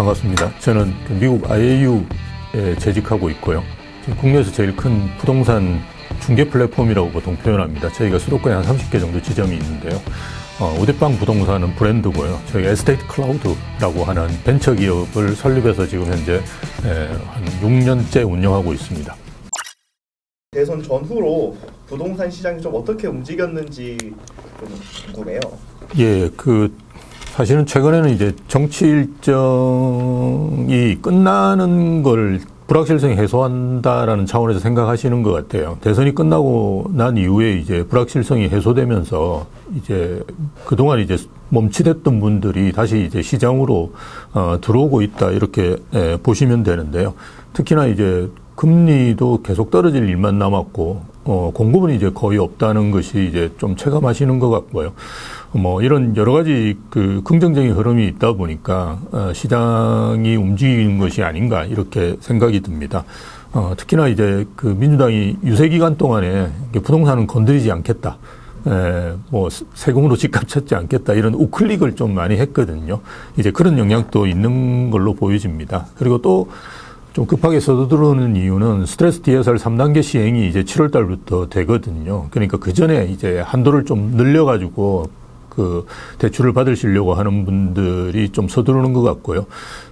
반갑습니다. 저는 미국 IAU에 재직하고 있고요. 지금 국내에서 제일 큰 부동산 중개 플랫폼이라고 보통 표현합니다. 저희가 수도권에 한 30개 정도 지점이 있는데요. 우대빵 부동산은 브랜드고요. 저희가 에스테이트 클라우드라고 하는 벤처 기업을 설립해서 지금 현재 한 6년째 운영하고 있습니다. 대선 전후로 부동산 시장이 좀 어떻게 움직였는지 좀 궁금해요. 예, 사실은 최근에는 이제 정치 일정이 끝나는 걸 불확실성이 해소한다라는 차원에서 생각하시는 것 같아요. 대선이 끝나고 난 이후에 이제 불확실성이 해소되면서 이제 그동안 이제 멈칫했던 분들이 다시 이제 시장으로 들어오고 있다 이렇게 보시면 되는데요. 특히나 이제 금리도 계속 떨어질 일만 남았고 공급은 이제 거의 없다는 것이 이제 좀 체감하시는 것 같고요. 이런 여러 가지 긍정적인 흐름이 있다 보니까 시장이 움직이는 것이 아닌가 이렇게 생각이 듭니다. 특히나 이제 민주당이 유세 기간 동안에 부동산은 건드리지 않겠다. 세금으로 집값 찾지 않겠다. 이런 우클릭을 좀 많이 했거든요. 이제 그런 영향도 있는 걸로 보여집니다. 그리고 또 좀 급하게 서두르는 이유는 스트레스 DSR 3단계 시행이 이제 7월 달부터 되거든요. 그러니까 그 전에 이제 한도를 좀 늘려가지고 대출을 받으시려고 하는 분들이 좀 서두르는 것 같고요.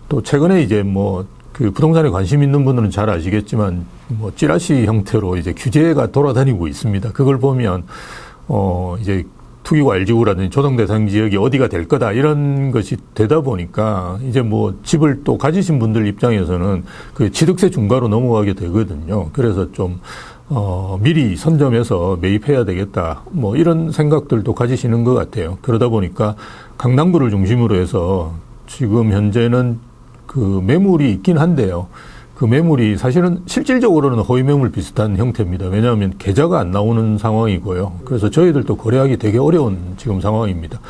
또 최근에 이제 부동산에 관심 있는 분들은 잘 아시겠지만 찌라시 형태로 이제 규제가 돌아다니고 있습니다. 그걸 보면 이제 투기구 알지구라든지 조정 대상 지역이 어디가 될 거다 이런 것이 되다 보니까 이제 집을 또 가지신 분들 입장에서는 취득세 중과로 넘어가게 되거든요. 그래서 좀 미리 선점해서 매입해야 되겠다 이런 생각들도 가지시는 것 같아요. 그러다 보니까 강남구를 중심으로 해서 지금 현재는 매물이 있긴 한데요. 그 매물이 사실은 실질적으로는 허위 매물 비슷한 형태입니다. 왜냐하면 계좌가 안 나오는 상황이고요. 그래서 저희들도 거래하기 되게 어려운 지금 상황입니다.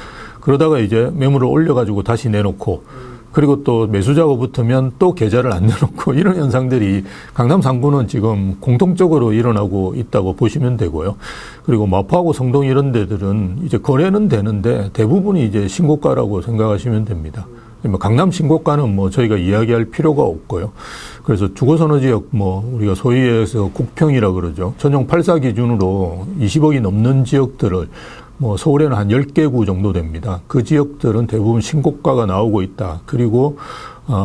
그러다가 이제 매물을 올려가지고 다시 내놓고 그리고 또 매수자가 붙으면 또 계좌를 안 내놓고 이런 현상들이 강남 상구는 지금 공통적으로 일어나고 있다고 보시면 되고요. 그리고 마포하고 성동 이런 데들은 이제 거래는 되는데 대부분이 이제 신고가라고 생각하시면 됩니다. 강남 신고가는 저희가 이야기할 필요가 없고요. 그래서 주거선호지역 우리가 소위에서 국평이라 그러죠. 전용 8사 기준으로 20억이 넘는 지역들을 서울에는 한 10개구 정도 됩니다. 그 지역들은 대부분 신고가가 나오고 있다. 그리고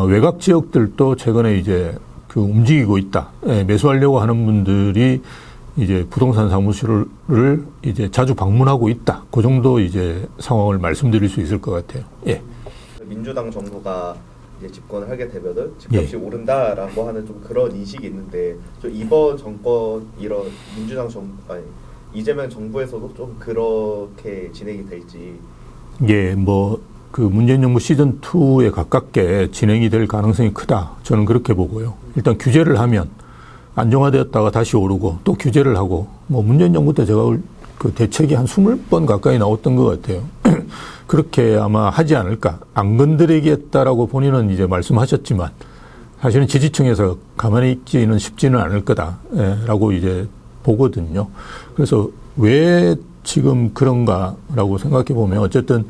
외곽 지역들도 최근에 이제 움직이고 있다. 매수하려고 하는 분들이 이제 부동산 사무실을 이제 자주 방문하고 있다. 그 정도 이제 상황을 말씀드릴 수 있을 것 같아요. 예. 민주당 정부가 이제 집권을 하게 되면은 집값이 오른다라고 하는 좀 그런 인식이 있는데 좀 이번 정권 이런 이재명 정부에서도 좀 그렇게 진행이 될지. 예, 문재인 정부 시즌 2에 가깝게 진행이 될 가능성이 크다. 저는 그렇게 보고요. 일단 규제를 하면 안정화되었다가 다시 오르고 또 규제를 하고 문재인 정부 때 제가 대책이 한 20번 가까이 나왔던 것 같아요. 그렇게 아마 하지 않을까. 안 건드리겠다라고 본인은 이제 말씀하셨지만 사실은 지지층에서 가만히 있지는 쉽지는 않을 거다라고 이제 보거든요. 그래서 왜 지금 그런가라고 생각해 보면 어쨌든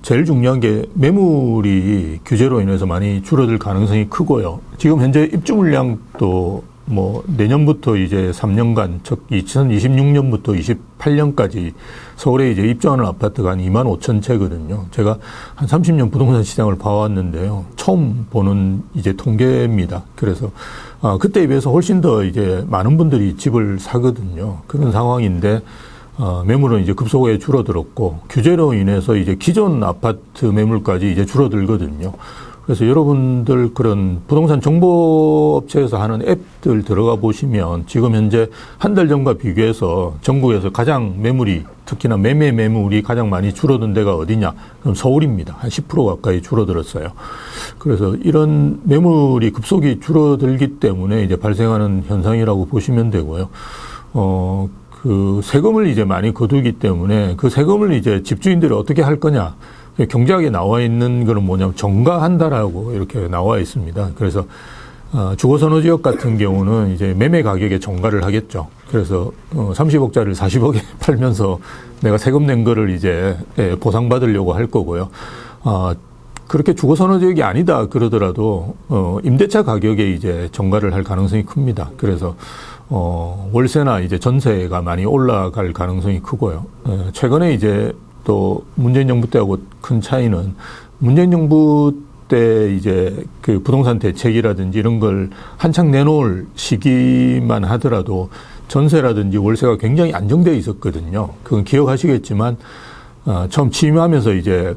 제일 중요한 게 매물이 규제로 인해서 많이 줄어들 가능성이 크고요. 지금 현재 입주 물량도 내년부터 이제 3년간, 즉 2026년부터 28년까지 서울에 이제 입주하는 아파트가 한 2만 5천 채거든요. 제가 한 30년 부동산 시장을 봐왔는데요. 처음 보는 이제 통계입니다. 그래서, 그때에 비해서 훨씬 더 이제 많은 분들이 집을 사거든요. 그런 상황인데, 매물은 이제 급속하게 줄어들었고, 규제로 인해서 이제 기존 아파트 매물까지 이제 줄어들거든요. 그래서 여러분들 그런 부동산 정보업체에서 하는 앱들 들어가 보시면 지금 현재 한 달 전과 비교해서 전국에서 가장 매물이 특히나 매매 매물이 가장 많이 줄어든 데가 어디냐? 그럼 서울입니다. 한 10% 가까이 줄어들었어요. 그래서 이런 매물이 급속히 줄어들기 때문에 이제 발생하는 현상이라고 보시면 되고요. 세금을 이제 많이 거두기 때문에 그 세금을 이제 집주인들이 어떻게 할 거냐? 경제학에 나와 있는 거는 뭐냐면 정가한다라고 이렇게 나와 있습니다. 그래서 주거선호지역 같은 경우는 이제 매매 가격에 정가를 하겠죠. 그래서 30억짜리를 40억에 팔면서 내가 세금 낸 거를 이제 보상받으려고 할 거고요. 그렇게 주거선호 지역이 아니다 그러더라도 임대차 가격에 이제 전가를 할 가능성이 큽니다. 그래서 월세나 이제 전세가 많이 올라갈 가능성이 크고요. 최근에 이제 또 문재인 정부 때하고 큰 차이는 문재인 정부 때 이제 그 부동산 대책이라든지 이런 걸 한창 내놓을 시기만 하더라도 전세라든지 월세가 굉장히 안정되어 있었거든요. 그건 기억하시겠지만 처음 취임하면서 이제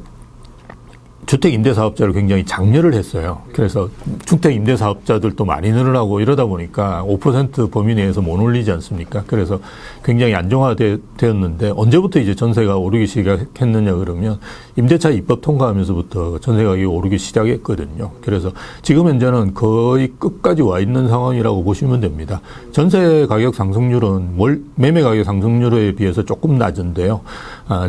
주택 임대 사업자를 굉장히 장려를 했어요. 그래서 주택 임대 사업자들도 많이 늘어나고 이러다 보니까 5% 범위 내에서 못 올리지 않습니까? 그래서 굉장히 안정화되었는데 언제부터 이제 전세가 오르기 시작했느냐 그러면 임대차 입법 통과하면서부터 전세 가격이 오르기 시작했거든요. 그래서 지금 현재는 거의 끝까지 와 있는 상황이라고 보시면 됩니다. 전세 가격 상승률은 매매 가격 상승률에 비해서 조금 낮은데요.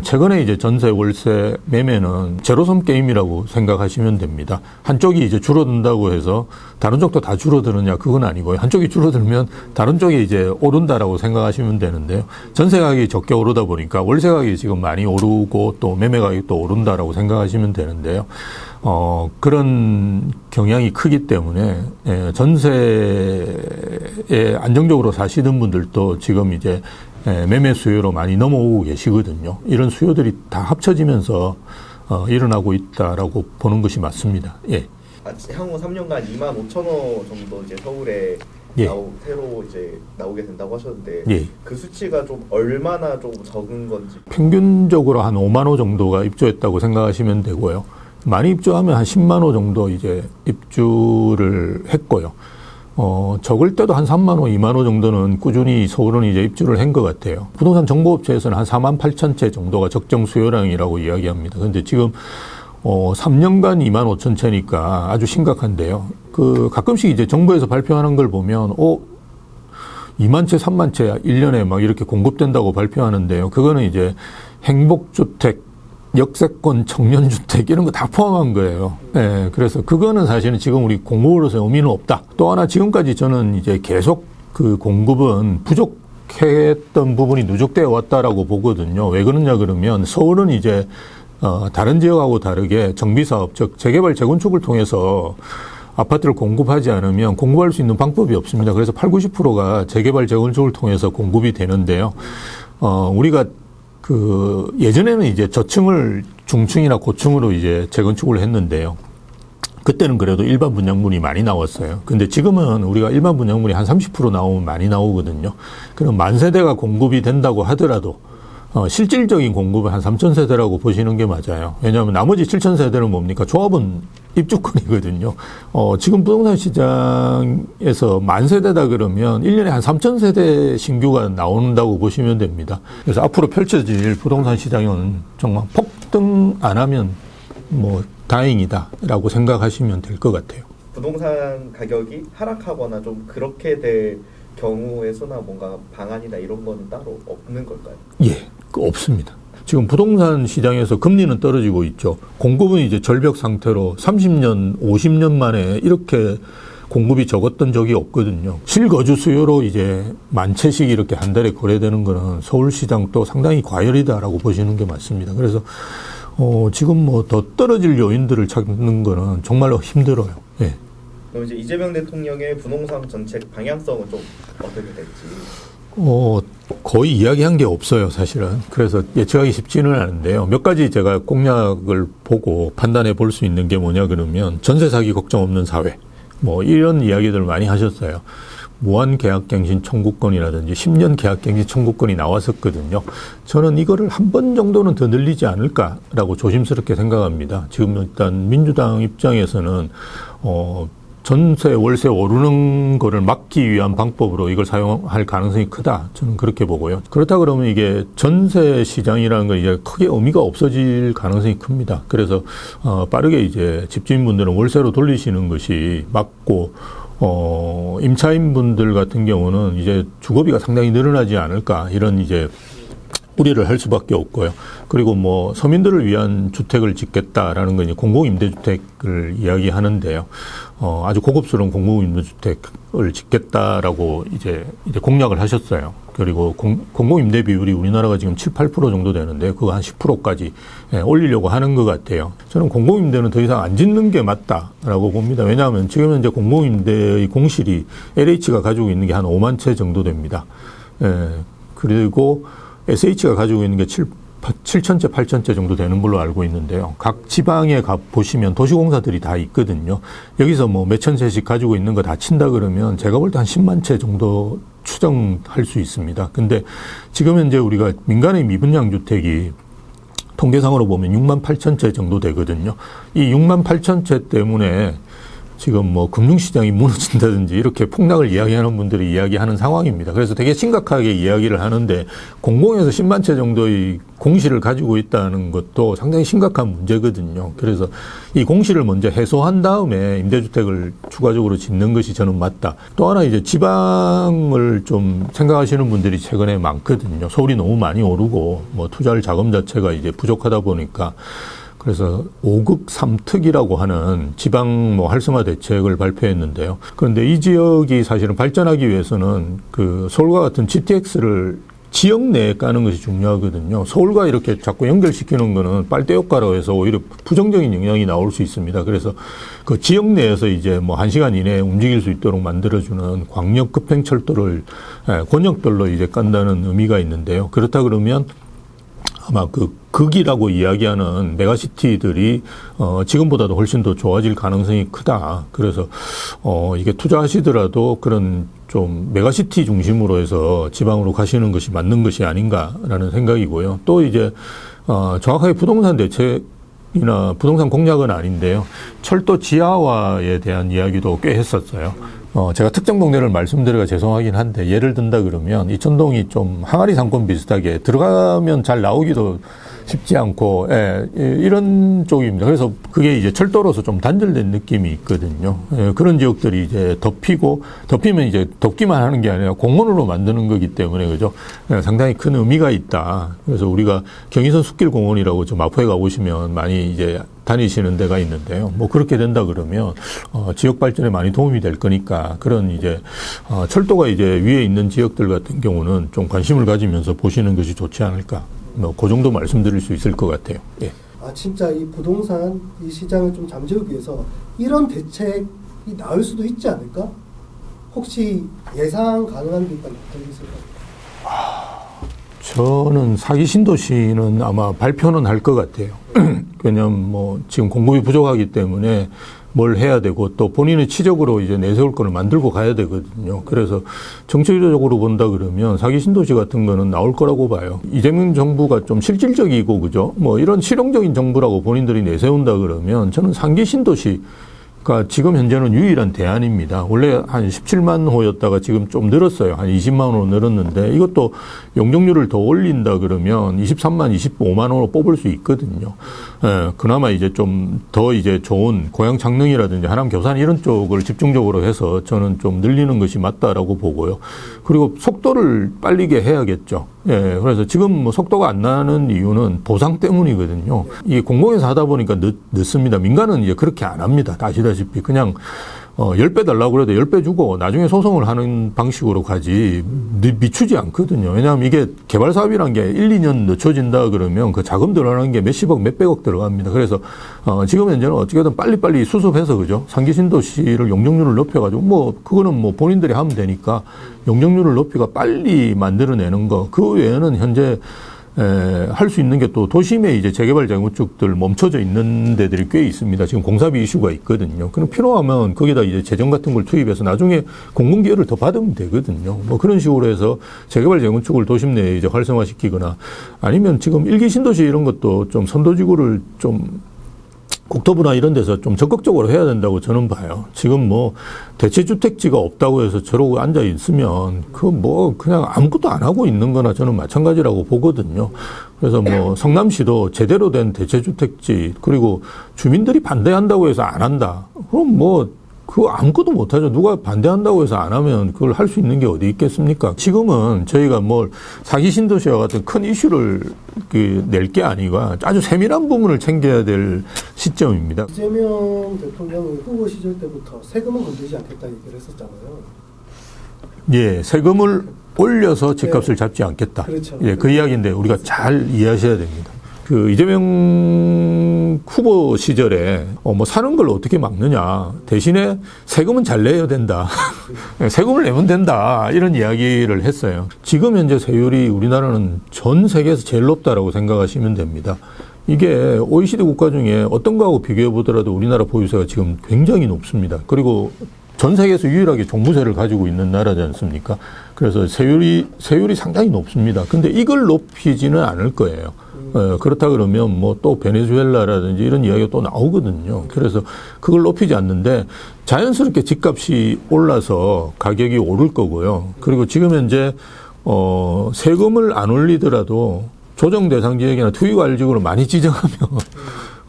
최근에 이제 전세 월세 매매는 제로섬 게임이라고 생각하시면 됩니다. 한쪽이 이제 줄어든다고 해서 다른 쪽도 다 줄어드느냐 그건 아니고요. 한쪽이 줄어들면 다른 쪽이 이제 오른다라고 생각하시면 되는데요. 전세 가격이 적게 오르다 보니까 월세 가격이 지금 많이 오르고 또 매매 가격도 오른다라고 생각하시면 되는데요. 그런 경향이 크기 때문에 전세에 안정적으로 사시는 분들도 지금 이제 매매 수요로 많이 넘어오고 계시거든요. 이런 수요들이 다 합쳐지면서 일어나고 있다라고 보는 것이 맞습니다. 예. 향후 3년간 25,000호 정도 이제 서울에 예. 새로 이제 나오게 된다고 하셨는데 예. 그 수치가 좀 얼마나 좀 적은 건지 평균적으로 한 5만 호 정도가 입주했다고 생각하시면 되고요. 많이 입주하면 한 10만 호 정도 이제 입주를 했고요. 적을 때도 한 3만 호, 2만 호 정도는 꾸준히 서울은 이제 입주를 한 것 같아요. 부동산 정보업체에서는 한 4만 8천 채 정도가 적정 수요량이라고 이야기합니다. 그런데 지금 3년간 2만 5천 채니까 아주 심각한데요. 가끔씩 이제 정부에서 발표하는 걸 보면 2만 채, 3만 채 1년에 막 이렇게 공급된다고 발표하는데요. 그거는 이제 행복주택, 역세권, 청년주택 이런 거 다 포함한 거예요. 네, 그래서 그거는 사실은 지금 우리 공급으로서의 의미는 없다. 또 하나 지금까지 저는 이제 계속 그 공급은 부족했던 부분이 누적되어 왔다라고 보거든요. 왜 그러냐 그러면 서울은 이제 다른 지역하고 다르게 정비사업, 즉 재개발, 재건축을 통해서 아파트를 공급하지 않으면 공급할 수 있는 방법이 없습니다. 그래서 80~90%가 재개발, 재건축을 통해서 공급이 되는데요. 우리가 예전에는 이제 저층을 중층이나 고층으로 이제 재건축을 했는데요. 그때는 그래도 일반 분양분이 많이 나왔어요. 근데 지금은 우리가 일반 분양분이 한 30% 나오면 많이 나오거든요. 그럼 만 세대가 공급이 된다고 하더라도 실질적인 공급은 한 3천 세대라고 보시는 게 맞아요. 왜냐하면 나머지 7천 세대는 뭡니까? 조합은 입주권이거든요. 지금 부동산 시장에서 만 세대다 그러면 1년에 한 3천 세대 신규가 나온다고 보시면 됩니다. 그래서 앞으로 펼쳐질 부동산 시장은 정말 폭등 안 하면 다행이다라고 생각하시면 될 것 같아요. 부동산 가격이 하락하거나 좀 그렇게 될 경우에서나 뭔가 방안이나 이런 거는 따로 없는 걸까요? 예, 없습니다. 지금 부동산 시장에서 금리는 떨어지고 있죠. 공급은 이제 절벽 상태로 30년, 50년 만에 이렇게 공급이 적었던 적이 없거든요. 실거주 수요로 이제 만 채씩 이렇게 한 달에 거래되는 거는 서울시장도 상당히 과열이다라고 보시는 게 맞습니다. 그래서 지금 더 떨어질 요인들을 찾는 거는 정말로 힘들어요. 예. 그럼 이제 이재명 대통령의 부동산 정책 방향성은 좀 어떻게 될지? 거의 이야기한 게 없어요, 사실은. 그래서 예측하기 쉽지는 않은데요. 몇 가지 제가 공약을 보고 판단해 볼 수 있는 게 뭐냐 그러면 전세 사기 걱정 없는 사회. 이런 이야기들 많이 하셨어요. 무한 계약갱신 청구권이라든지 10년 계약갱신 청구권이 나왔었거든요. 저는 이거를 한 번 정도는 더 늘리지 않을까라고 조심스럽게 생각합니다. 지금 일단 민주당 입장에서는 전세, 월세 오르는 거를 막기 위한 방법으로 이걸 사용할 가능성이 크다. 저는 그렇게 보고요. 그렇다 그러면 이게 전세 시장이라는 건 이제 크게 의미가 없어질 가능성이 큽니다. 그래서 빠르게 이제 집주인분들은 월세로 돌리시는 것이 맞고 임차인분들 같은 경우는 이제 주거비가 상당히 늘어나지 않을까 이런 이제 우려를 할 수밖에 없고요. 그리고 뭐 서민들을 위한 주택을 짓겠다라는 건 이제 공공임대주택을 이야기하는데요. 아주 고급스러운 공공임대주택을 짓겠다라고 이제 공약을 하셨어요. 그리고 공공임대 비율이 우리나라가 지금 7, 8% 정도 되는데 그거 한 10%까지 올리려고 하는 것 같아요. 저는 공공임대는 더 이상 안 짓는 게 맞다라고 봅니다. 왜냐하면 지금 현재 공공임대의 공실이 LH가 가지고 있는 게 한 5만 채 정도 됩니다. 그리고 SH가 가지고 있는 게 7,000채, 8,000채 정도 되는 걸로 알고 있는데요. 각 지방에 보시면 도시공사들이 다 있거든요. 여기서 뭐 몇천 채씩 가지고 있는 거 다 친다 그러면 제가 볼 때 한 10만 채 정도 추정할 수 있습니다. 근데 지금 현재 우리가 민간의 미분양 주택이 통계상으로 보면 6만 8천 채 정도 되거든요. 이 6만 8천 채 때문에 지금 뭐 금융시장이 무너진다든지 이렇게 폭락을 이야기하는 분들이 이야기하는 상황입니다. 그래서 되게 심각하게 이야기를 하는데 공공에서 10만 채 정도의 공실을 가지고 있다는 것도 상당히 심각한 문제거든요. 그래서 이 공실을 먼저 해소한 다음에 임대주택을 추가적으로 짓는 것이 저는 맞다. 또 하나 이제 지방을 좀 생각하시는 분들이 최근에 많거든요. 서울이 너무 많이 오르고 뭐 투자할 자금 자체가 이제 부족하다 보니까 그래서 5극 3특이라고 하는 지방 뭐 활성화 대책을 발표했는데요. 그런데 이 지역이 사실은 발전하기 위해서는 그 서울과 같은 GTX를 지역 내에 까는 것이 중요하거든요. 서울과 이렇게 자꾸 연결시키는 거는 빨대 효과로 해서 오히려 부정적인 영향이 나올 수 있습니다. 그래서 그 지역 내에서 이제 뭐 1시간 이내에 움직일 수 있도록 만들어주는 광역 급행철도를 권역별로 이제 깐다는 의미가 있는데요. 그렇다 그러면 아마 그 극이라고 이야기하는 메가시티들이 지금보다도 훨씬 더 좋아질 가능성이 크다. 그래서 이게 투자하시더라도 그런 좀 메가시티 중심으로 해서 지방으로 가시는 것이 맞는 것이 아닌가라는 생각이고요. 또 이제 정확하게 부동산 대책이나 부동산 공약은 아닌데요. 철도 지하화에 대한 이야기도 꽤 했었어요. 제가 특정 동네를 말씀드리기가 죄송하긴 한데 예를 든다 그러면 이천동이 좀 항아리 상권 비슷하게 들어가면 잘 나오기도 쉽지 않고 이런 쪽입니다. 그래서 그게 이제 철도로서 좀 단절된 느낌이 있거든요. 그런 지역들이 이제 덮이면 이제 덮기만 하는 게 아니라 공원으로 만드는 거기 때문에 그죠? 상당히 큰 의미가 있다. 그래서 우리가 경의선 숲길공원이라고 좀 마포에 가보시면 많이 이제 다니시는 데가 있는데요. 뭐 그렇게 된다 그러면 지역 발전에 많이 도움이 될 거니까 그런 이제 철도가 이제 위에 있는 지역들 같은 경우는 좀 관심을 가지면서 보시는 것이 좋지 않을까. 뭐 그 정도 말씀드릴 수 있을 것 같아요. 예. 진짜 이 부동산 이 시장을 좀 잠재우기 위해서 이런 대책이 나올 수도 있지 않을까? 혹시 예상 가능한 게 있다면 어떻게 있을까요? 저는 사기 신도시는 아마 발표는 할 것 같아요. 왜냐하면 뭐 지금 공급이 부족하기 때문에 뭘 해야 되고 또 본인의 치적으로 이제 내세울 거를 만들고 가야 되거든요. 그래서 정치적으로 본다 그러면 사기 신도시 같은 거는 나올 거라고 봐요. 이재명 정부가 좀 실질적이고 그죠? 뭐 이런 실용적인 정부라고 본인들이 내세운다 그러면 저는 상기 신도시 가 지금 현재는 유일한 대안입니다. 원래 한 17만 호였다가 지금 좀 늘었어요. 한 20만 호로 늘었는데 이것도 용적률을 더 올린다 그러면 23만, 25만 호로 뽑을 수 있거든요. 그나마 이제 좀 더 이제 좋은 고양 창릉이라든지 하남 교산 이런 쪽을 집중적으로 해서 저는 좀 늘리는 것이 맞다라고 보고요. 그리고 속도를 빨리게 해야겠죠. 그래서 지금 뭐 속도가 안 나는 이유는 보상 때문이거든요. 이게 공공에서 하다 보니까 늦습니다. 민간은 이제 그렇게 안 합니다. 다 아시다시피 그냥 10배 달라고 그래도 10배 주고 나중에 소송을 하는 방식으로 가지 미추지 않거든요. 왜냐하면 이게 개발 사업이란 게 1, 2년 늦춰진다 그러면 그 자금 들어가는 게 몇십억, 몇백억 들어갑니다. 그래서 지금 현재는 어떻게든 빨리빨리 수습해서 그죠? 상기 신도시를 용적률을 높여가지고 뭐 그거는 뭐 본인들이 하면 되니까 용적률을 높이가 빨리 만들어내는 거. 그 외에는 현재 할 수 있는 게 또 도심에 이제 재개발 재건축들 멈춰져 있는 데들이 꽤 있습니다. 지금 공사비 이슈가 있거든요. 그럼 필요하면 거기다 이제 재정 같은 걸 투입해서 나중에 공공기여를 더 받으면 되거든요. 뭐 그런 식으로 해서 재개발 재건축을 도심 내에 이제 활성화시키거나 아니면 지금 일기 신도시 이런 것도 좀 선도지구를 좀 국토부나 이런 데서 좀 적극적으로 해야 된다고 저는 봐요. 지금 뭐 대체주택지가 없다고 해서 저러고 앉아 있으면 그 뭐 그냥 아무것도 안 하고 있는 거나 저는 마찬가지라고 보거든요. 그래서 뭐 성남시도 제대로 된 대체주택지 그리고 주민들이 반대한다고 해서 안 한다. 그럼 뭐 그거 아무것도 못하죠. 누가 반대한다고 해서 안 하면 그걸 할 수 있는 게 어디 있겠습니까? 지금은 저희가 뭘 사기 신도시와 같은 큰 이슈를 낼 게 아니고 아주 세밀한 부분을 챙겨야 될 시점입니다. 이재명 대통령은 후보 시절 때부터 세금은 건들지 않겠다 얘기를 했었잖아요. 예, 세금을 올려서 집값을 잡지 않겠다. 그렇죠. 예, 그 이야기인데 우리가 잘 이해하셔야 됩니다. 그 이재명 후보 시절에 뭐 사는 걸 어떻게 막느냐 대신에 세금은 잘 내야 된다. 세금을 내면 된다 이런 이야기를 했어요. 지금 현재 세율이 우리나라는 전 세계에서 제일 높다라고 생각하시면 됩니다. 이게 OECD 국가 중에 어떤 거하고 비교해 보더라도 우리나라 보유세가 지금 굉장히 높습니다. 그리고 전 세계에서 유일하게 종부세를 가지고 있는 나라지 않습니까? 그래서 세율이 상당히 높습니다. 근데 이걸 높이지는 않을 거예요. 그렇다 그러면 뭐 또 베네수엘라라든지 이런 이야기가 또 나오거든요. 그래서 그걸 높이지 않는데 자연스럽게 집값이 올라서 가격이 오를 거고요. 그리고 지금 현재 세금을 안 올리더라도 조정 대상 지역이나 투기과열지구를 많이 지정하면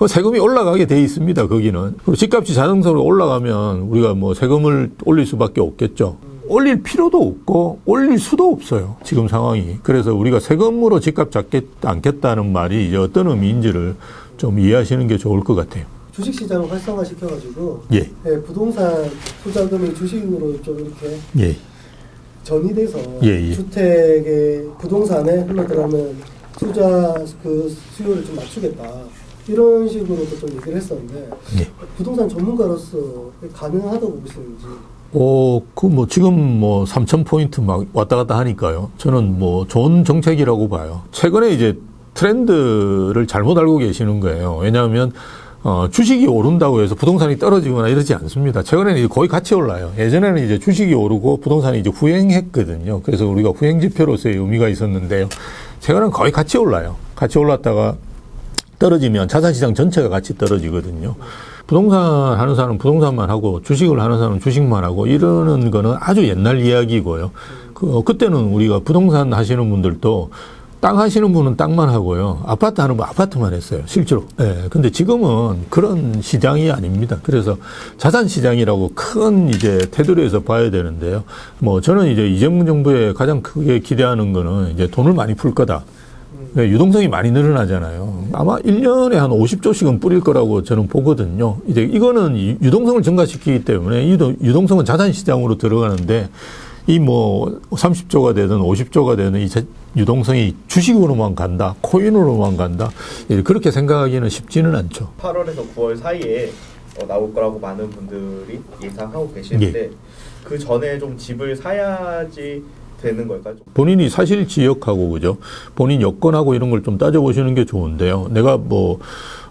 세금이 올라가게 돼 있습니다. 거기는. 그리고 집값이 자동적으로 올라가면 우리가 뭐 세금을 올릴 수밖에 없겠죠. 올릴 필요도 없고 올릴 수도 없어요. 지금 상황이. 그래서 우리가 세금으로 집값 잡지 않겠다는 말이 이제 어떤 의미인지를 좀 이해하시는 게 좋을 것 같아요. 주식시장을 활성화시켜가지고 예. 부동산 투자금이 주식으로 좀 이렇게 예. 전이돼서 예. 주택의 부동산에 흘러들어가는 투자 그 수요를 좀 맞추겠다. 이런 식으로도 좀 얘기를 했었는데 예. 부동산 전문가로서 가능하다고 보시는지. 지금 3,000포인트 막 왔다 갔다 하니까요. 저는 좋은 정책이라고 봐요. 최근에 이제 트렌드를 잘못 알고 계시는 거예요. 왜냐하면, 주식이 오른다고 해서 부동산이 떨어지거나 이러지 않습니다. 최근에는 이제 거의 같이 올라요. 예전에는 이제 주식이 오르고 부동산이 이제 후행했거든요. 그래서 우리가 후행지표로서의 의미가 있었는데요. 최근에는 거의 같이 올라요. 같이 올랐다가 떨어지면 자산시장 전체가 같이 떨어지거든요. 부동산 하는 사람은 부동산만 하고 주식을 하는 사람은 주식만 하고 이러는 거는 아주 옛날 이야기고요. 그때는 우리가 부동산 하시는 분들도 땅 하시는 분은 땅만 하고요. 아파트 하는 분 아파트만 했어요. 실제로. 예. 근데 지금은 그런 시장이 아닙니다. 그래서 자산 시장이라고 큰 이제 테두리에서 봐야 되는데요. 저는 이제 이재명 정부에 가장 크게 기대하는 거는 이제 돈을 많이 풀 거다. 유동성이 많이 늘어나잖아요. 아마 1년에 한 50조씩은 뿌릴 거라고 저는 보거든요. 이제 이거는 유동성을 증가시키기 때문에 유동성은 자산시장으로 들어가는데 30조가 되든 50조가 되든 이 유동성이 주식으로만 간다, 코인으로만 간다. 그렇게 생각하기는 쉽지는 않죠. 8월에서 9월 사이에 나올 거라고 많은 분들이 예상하고 계시는데 예. 그 전에 좀 집을 사야지 되는 걸까요? 본인이 사실 지역하고 그죠? 본인 여건하고 이런 걸 좀 따져보시는 게 좋은데요. 내가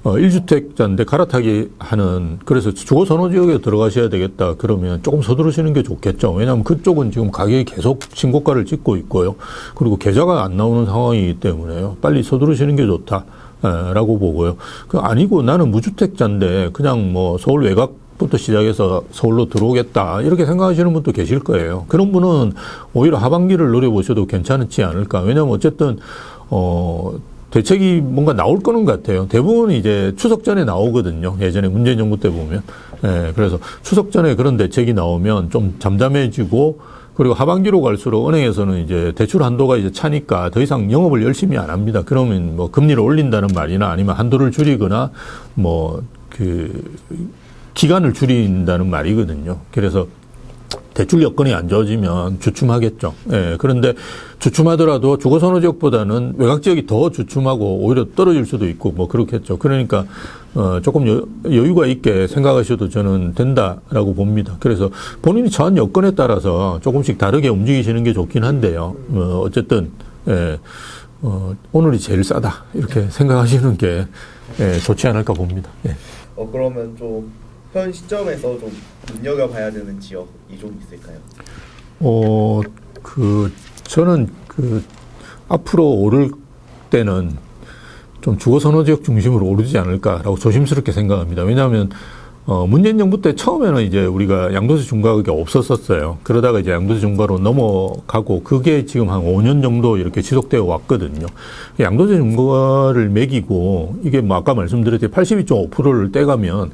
1주택자인데 갈아타기 하는 그래서 주거 선호 지역에 들어가셔야 되겠다. 그러면 조금 서두르시는 게 좋겠죠. 왜냐하면 그쪽은 지금 가격이 계속 신고가를 찍고 있고요. 그리고 계좌가 안 나오는 상황이기 때문에요. 빨리 서두르시는 게 좋다. 라고 보고요. 아니고 나는 무주택자인데 그냥 서울 외곽부터 시작해서 서울로 들어오겠다. 이렇게 생각하시는 분도 계실 거예요. 그런 분은 오히려 하반기를 노려보셔도 괜찮지 않을까. 왜냐하면 어쨌든, 대책이 뭔가 나올 거는 같아요. 대부분 이제 추석 전에 나오거든요. 예전에 문재인 정부 때 보면. 예, 그래서 추석 전에 그런 대책이 나오면 좀 잠잠해지고 그리고 하반기로 갈수록 은행에서는 이제 대출 한도가 이제 차니까 더 이상 영업을 열심히 안 합니다. 그러면 금리를 올린다는 말이나 아니면 한도를 줄이거나 기간을 줄인다는 말이거든요. 그래서 대출 여건이 안 좋아지면 주춤하겠죠. 예, 그런데 주춤하더라도 주거선호 지역보다는 외곽 지역이 더 주춤하고 오히려 떨어질 수도 있고 그렇겠죠. 그러니까 조금 여유가 있게 생각하셔도 저는 된다라고 봅니다. 그래서 본인이 처한 여건에 따라서 조금씩 다르게 움직이시는 게 좋긴 한데요. 어쨌든 오늘이 제일 싸다 이렇게 생각하시는 게 좋지 않을까 봅니다. 예. 그러면 좀 현 시점에서 좀 눈여겨봐야 되는 지역이 좀 있을까요? 저는 앞으로 오를 때는 좀 주거선호 지역 중심으로 오르지 않을까라고 조심스럽게 생각합니다. 왜냐하면 문재인 정부 때 처음에는 이제 우리가 양도세 중과가 없었었어요. 그러다가 이제 양도세 중과로 넘어가고 그게 지금 한 5년 정도 이렇게 지속되어 왔거든요. 양도세 중과를 매기고 이게 아까 말씀드렸듯이 82.5%를 떼가면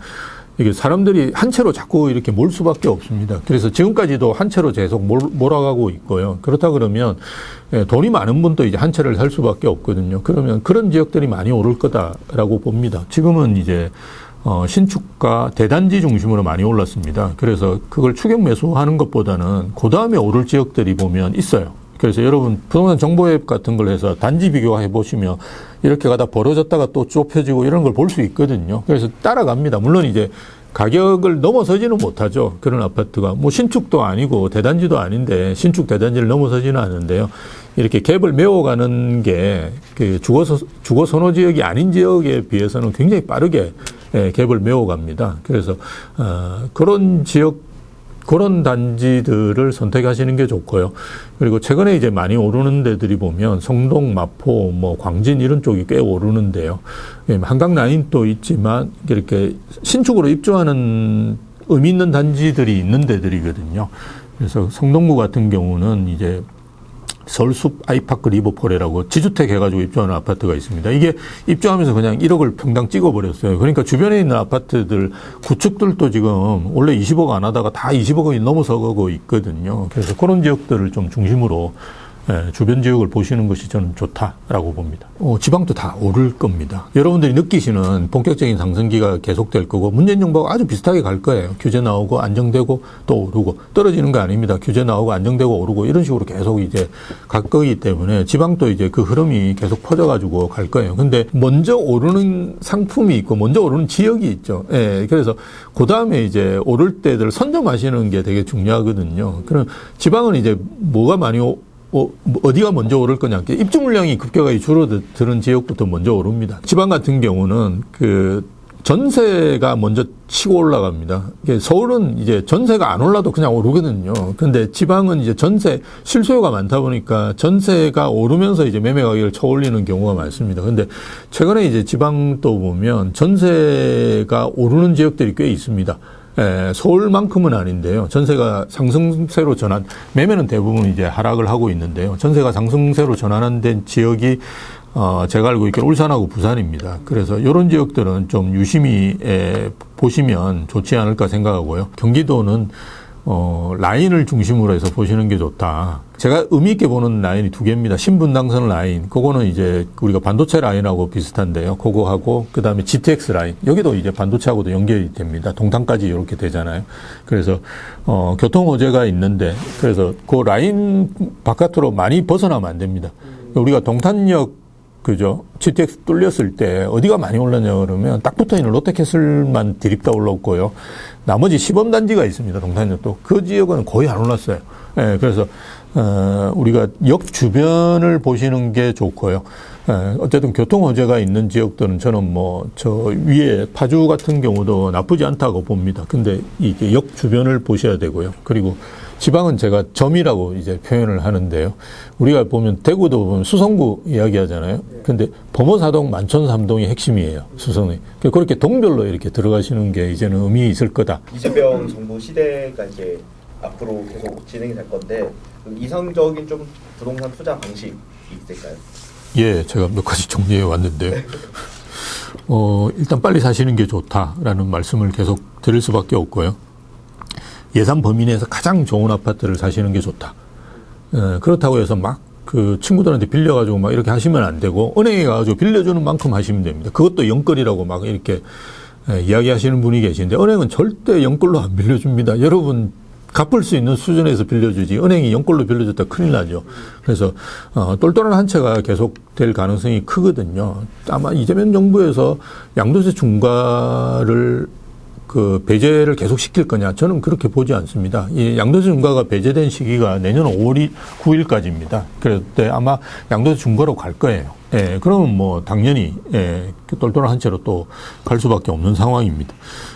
이게 사람들이 한 채로 자꾸 이렇게 몰 수밖에 없습니다. 그래서 지금까지도 한 채로 계속 몰아가고 있고요. 그렇다 그러면 돈이 많은 분도 이제 한 채를 살 수밖에 없거든요. 그러면 그런 지역들이 많이 오를 거다라고 봅니다. 지금은 이제 신축과 대단지 중심으로 많이 올랐습니다. 그래서 그걸 추격 매수하는 것보다는 그 다음에 오를 지역들이 보면 있어요. 그래서 여러분 부동산 정보 앱 같은 걸 해서 단지 비교해 보시면 이렇게 가다 벌어졌다가 또 좁혀지고 이런 걸 볼 수 있거든요. 그래서 따라갑니다. 물론 이제 가격을 넘어서지는 못하죠. 그런 아파트가 뭐 신축도 아니고 대단지도 아닌데 신축 대단지를 넘어서지는 않은데요. 이렇게 갭을 메워가는 게 그 주거 선호 지역이 아닌 지역에 비해서는 굉장히 빠르게 갭을 메워갑니다. 그래서 그런 지역 그런 단지들을 선택하시는 게 좋고요. 그리고 최근에 이제 많이 오르는 데들이 보면 성동, 마포, 뭐 광진 이런 쪽이 꽤 오르는데요. 한강 라인도 있지만 이렇게 신축으로 입주하는 의미 있는 단지들이 있는 데들이거든요. 그래서 성동구 같은 경우는 이제 서울숲 아이파크 리버포레라고 지주택 해가지고 입주하는 아파트가 있습니다. 이게 입주하면서 그냥 1억을 평당 찍어버렸어요. 그러니까 주변에 있는 아파트들, 구축들도 지금 원래 20억 안 하다가 다 20억이 넘어서고 있거든요. 그래서 그런 지역들을 좀 중심으로 주변 지역을 보시는 것이 저는 좋다라고 봅니다. 지방도 다 오를 겁니다. 여러분들이 느끼시는 본격적인 상승기가 계속될 거고 문재인 정부가 아주 비슷하게 갈 거예요. 규제 나오고 안정되고 또 오르고 떨어지는 거 아닙니다. 규제 나오고 안정되고 오르고 이런 식으로 계속 이제 갈 거기 때문에 지방도 이제 그 흐름이 계속 퍼져가지고 갈 거예요. 근데 먼저 오르는 상품이 있고 먼저 오르는 지역이 있죠. 그래서 그 다음에 이제 오를 때들 선점하시는 게 되게 중요하거든요. 그럼 지방은 이제 뭐가 많이 어디가 먼저 오를 거냐. 입주 물량이 급격하게 줄어드는 지역부터 먼저 오릅니다. 지방 같은 경우는 그 전세가 먼저 치고 올라갑니다. 서울은 이제 전세가 안 올라도 그냥 오르거든요. 근데 지방은 이제 전세 실소유가 많다 보니까 전세가 오르면서 이제 매매 가격을 쳐올리는 경우가 많습니다. 근데 최근에 이제 지방도 보면 전세가 오르는 지역들이 꽤 있습니다. 서울만큼은 아닌데요. 전세가 상승세로 전환, 매매는 대부분 이제 하락을 하고 있는데요. 전세가 상승세로 전환된 지역이 제가 알고 있기로 울산하고 부산입니다. 그래서 이런 지역들은 좀 유심히 보시면 좋지 않을까 생각하고요. 경기도는 라인을 중심으로 해서 보시는 게 좋다. 제가 의미 있게 보는 라인이 두 개입니다. 신분당선 라인. 그거는 이제 우리가 반도체 라인하고 비슷한데요. 그거하고 그다음에 GTX 라인. 여기도 이제 반도체하고도 연결이 됩니다. 동탄까지 이렇게 되잖아요. 그래서 교통 호재가 있는데 그래서 그 라인 바깥으로 많이 벗어나면 안 됩니다. 우리가 동탄역 그죠? GTX 뚫렸을 때 어디가 많이 올랐냐 그러면 딱 붙어있는 롯데캐슬만 디립다 올랐고요. 나머지 시범단지가 있습니다. 동탄역도. 그 지역은 거의 안 올랐어요. 그래서 우리가 역 주변을 보시는 게 좋고요. 어쨌든 교통 호재가 있는 지역들은 저는 뭐 저 위에 파주 같은 경우도 나쁘지 않다고 봅니다. 근데 이게 역 주변을 보셔야 되고요. 그리고 지방은 제가 점이라고 이제 표현을 하는데요. 우리가 보면 대구도 보면 수성구 이야기하잖아요. 근데 범어사동, 만촌삼동이 핵심이에요. 수성이. 그렇게 동별로 이렇게 들어가시는 게 이제는 의미 있을 거다. 이재명 정부 시대가 이제 앞으로 계속 진행이 될 건데 이상적인 좀 부동산 투자 방식이 있을까요? 예, 제가 몇 가지 정리해 왔는데요. 일단 빨리 사시는 게 좋다라는 말씀을 계속 드릴 수밖에 없고요. 예산 범위 내에서 가장 좋은 아파트를 사시는 게 좋다. 그렇다고 해서 막 그 친구들한테 빌려가지고 막 이렇게 하시면 안 되고 은행에 가가지고 빌려주는 만큼 하시면 됩니다. 그것도 영끌이라고 막 이렇게 이야기하시는 분이 계신데 은행은 절대 영끌로 안 빌려줍니다. 여러분 갚을 수 있는 수준에서 빌려주지 은행이 영끌로 빌려줬다 큰일 나죠. 그래서 똘똘한 한 채가 계속될 가능성이 크거든요. 아마 이재명 정부에서 양도세 중과를 그 배제를 계속 시킬 거냐? 저는 그렇게 보지 않습니다. 이 양도세 중과가 배제된 시기가 내년 5월 9일까지입니다. 그때 아마 양도세 중과로 갈 거예요. 그러면 뭐 당연히 똘똘한 한 채로 또 갈 수밖에 없는 상황입니다.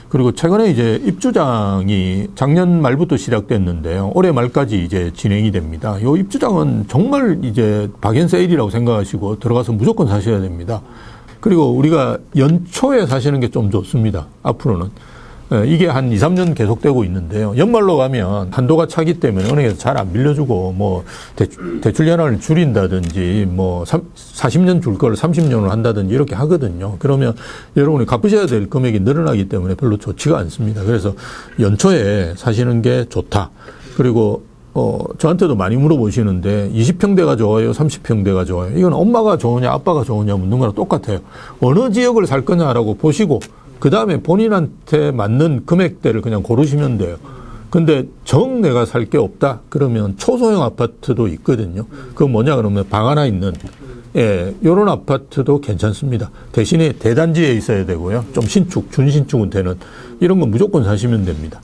그리고 최근에 이제 입주장이 작년 말부터 시작됐는데요. 올해 말까지 이제 진행이 됩니다. 이 입주장은 정말 이제 박앤세일이라고 생각하시고 들어가서 무조건 사셔야 됩니다. 그리고 우리가 연초에 사시는 게 좀 좋습니다. 앞으로는. 이게 한 2, 3년 계속되고 있는데요. 연말로 가면 한도가 차기 때문에 은행에서 잘 안 빌려주고 뭐 대출 연한을 줄인다든지 뭐 40년 줄 걸 30년을 한다든지 이렇게 하거든요. 그러면 여러분이 갚으셔야 될 금액이 늘어나기 때문에 별로 좋지가 않습니다. 그래서 연초에 사시는 게 좋다. 그리고 저한테도 많이 물어보시는데 20평대가 좋아요, 30평대가 좋아요. 이건 엄마가 좋으냐, 아빠가 좋으냐 묻는 거랑 똑같아요. 어느 지역을 살 거냐라고 보시고 그 다음에 본인한테 맞는 금액대를 그냥 고르시면 돼요. 근데 정 내가 살 게 없다 그러면 초소형 아파트도 있거든요. 그거 뭐냐 그러면 방 하나 있는 요런 아파트도 괜찮습니다. 대신에 대단지에 있어야 되고요. 좀 신축, 준신축은 되는 이런 거 무조건 사시면 됩니다.